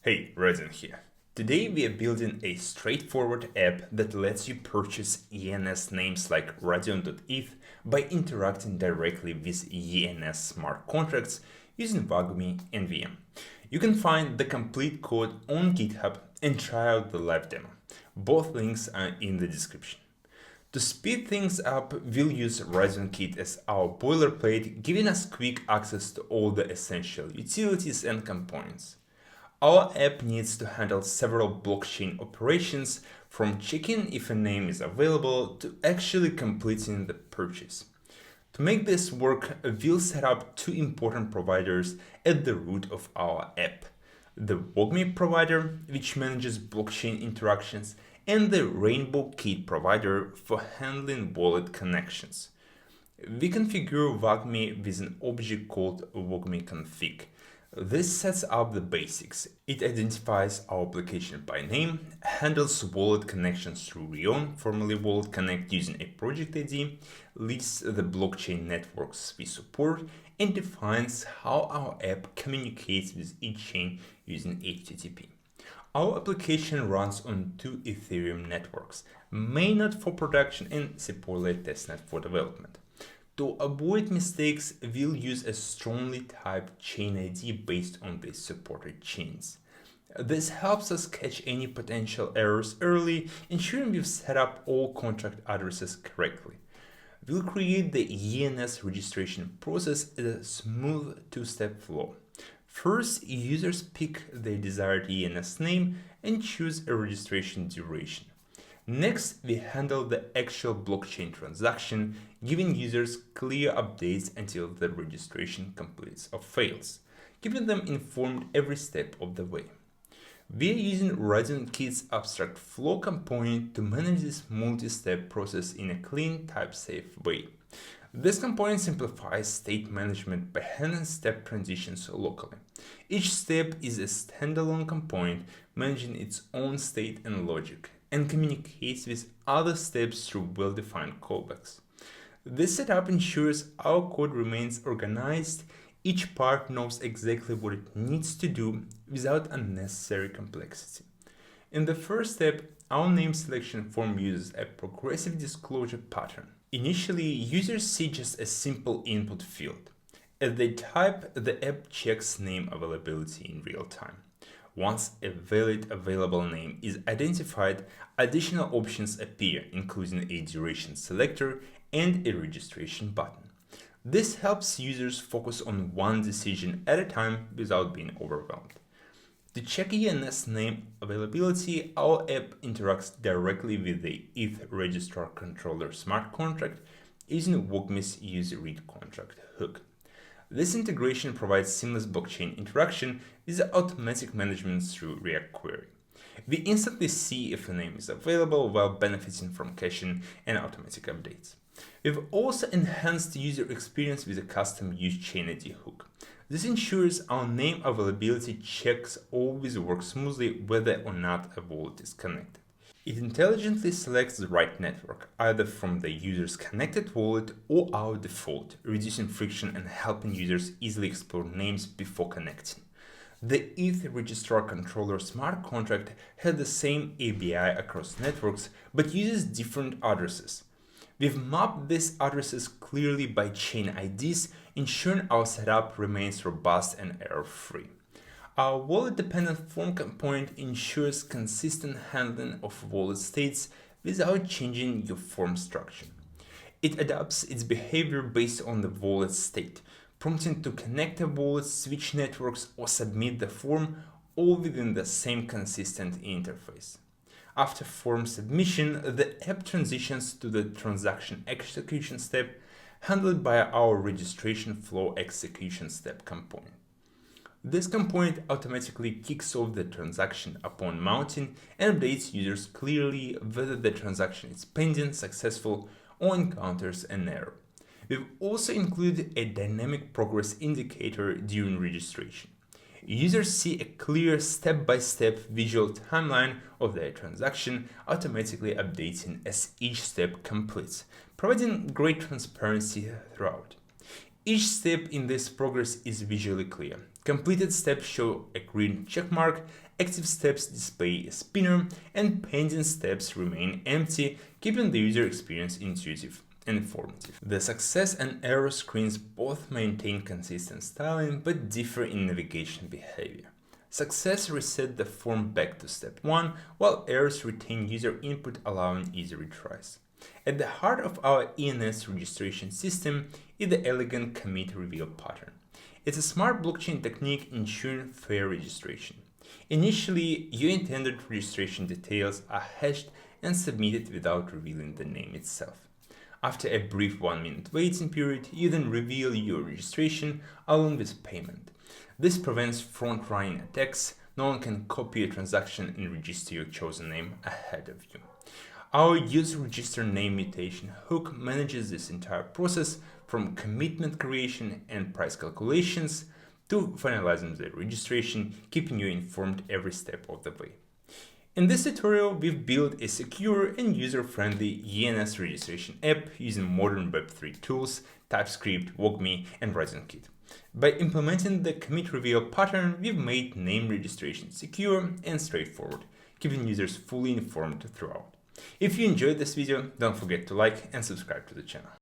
Hey, Resin here. Today we are building a straightforward app that lets you purchase ENS names like Radeon.eth by interacting directly with ENS smart contracts using Wagmi and VM. You can find the complete code on GitHub and try out the live demo. Both links are in the description. To speed things up, we'll use Radeon Kit as our boilerplate, giving us quick access to all the essential utilities and components. Our app needs to handle several blockchain operations, from checking if a name is available to actually completing the purchase. To make this work, we'll set up two important providers at the root of our app: the Wagmi provider, which manages blockchain interactions, and the Rainbow Kit provider for handling wallet connections. We configure Wagmi with an object called Wagmi config. This sets up the basics. It identifies our application by name, handles wallet connections through Radeon, formerly Wallet Connect, using a project ID, lists the blockchain networks we support, and defines how our app communicates with each chain using HTTP. Our application runs on two Ethereum networks, mainnet for production and Sepolia testnet for development. To avoid mistakes, we'll use a strongly typed chain ID based on the supported chains. This helps us catch any potential errors early, ensuring we've set up all contract addresses correctly. We'll create the ENS registration process as a smooth two-step flow. First, users pick their desired ENS name and choose a registration duration. Next, we handle the actual blockchain transaction, giving users clear updates until the registration completes or fails, keeping them informed every step of the way. We are using Radeon Kit's abstract flow component to manage this multi-step process in a clean, type-safe way. This component simplifies state management by handling step transitions locally. Each step is a standalone component managing its own state and logic, and communicates with other steps through well-defined callbacks. This setup ensures our code remains organized. Each part knows exactly what it needs to do without unnecessary complexity. In the first step, our name selection form uses a progressive disclosure pattern. Initially, users see just a simple input field. As they type, the app checks name availability in real time. Once a valid available name is identified, additional options appear, including a duration selector and a registration button. This helps users focus on one decision at a time without being overwhelmed. To check ENS name availability, our app interacts directly with the ETH registrar controller smart contract using Wagmi's user-read contract hook. This integration provides seamless blockchain interaction with automatic management through React Query. We instantly see if a name is available while benefiting from caching and automatic updates. We've also enhanced the user experience with a custom use chain ID hook. This ensures our name availability checks always work smoothly whether or not a wallet is connected. It intelligently selects the right network, either from the user's connected wallet or our default, reducing friction and helping users easily explore names before connecting. The ETH registrar controller smart contract has the same ABI across networks but uses different addresses. We've mapped these addresses clearly by chain IDs, ensuring our setup remains robust and error-free. Our wallet-dependent form component ensures consistent handling of wallet states without changing your form structure. It adapts its behavior based on the wallet state, prompting to connect a wallet, switch networks, or submit the form, all within the same consistent interface. After form submission, the app transitions to the transaction execution step, handled by our registration flow execution step component. This component automatically kicks off the transaction upon mounting and updates users clearly whether the transaction is pending, successful, or encounters an error. We've also included a dynamic progress indicator during registration. Users see a clear step-by-step visual timeline of their transaction, automatically updating as each step completes, providing great transparency throughout. Each step in this progress is visually clear. Completed steps show a green checkmark, active steps display a spinner, and pending steps remain empty, keeping the user experience intuitive and informative. The success and error screens both maintain consistent styling but differ in navigation behavior. Success reset the form back to step 1, while errors retain user input, allowing easy retries. At the heart of our ENS registration system is the elegant commit reveal pattern. It's a smart blockchain technique ensuring fair registration. Initially, your intended registration details are hashed and submitted without revealing the name itself. After a brief 1-minute waiting period, you then reveal your registration along with payment. This prevents front-running attacks. No one can copy a transaction and register your chosen name ahead of you. Our user register name mutation hook manages this entire process, from commitment creation and price calculations to finalizing the registration, keeping you informed every step of the way. In this tutorial, we've built a secure and user-friendly ENS registration app using modern Web3 tools, TypeScript, Wagmi, and RaisonKit. By implementing the commit reveal pattern, we've made name registration secure and straightforward, keeping users fully informed throughout. If you enjoyed this video, don't forget to like and subscribe to the channel.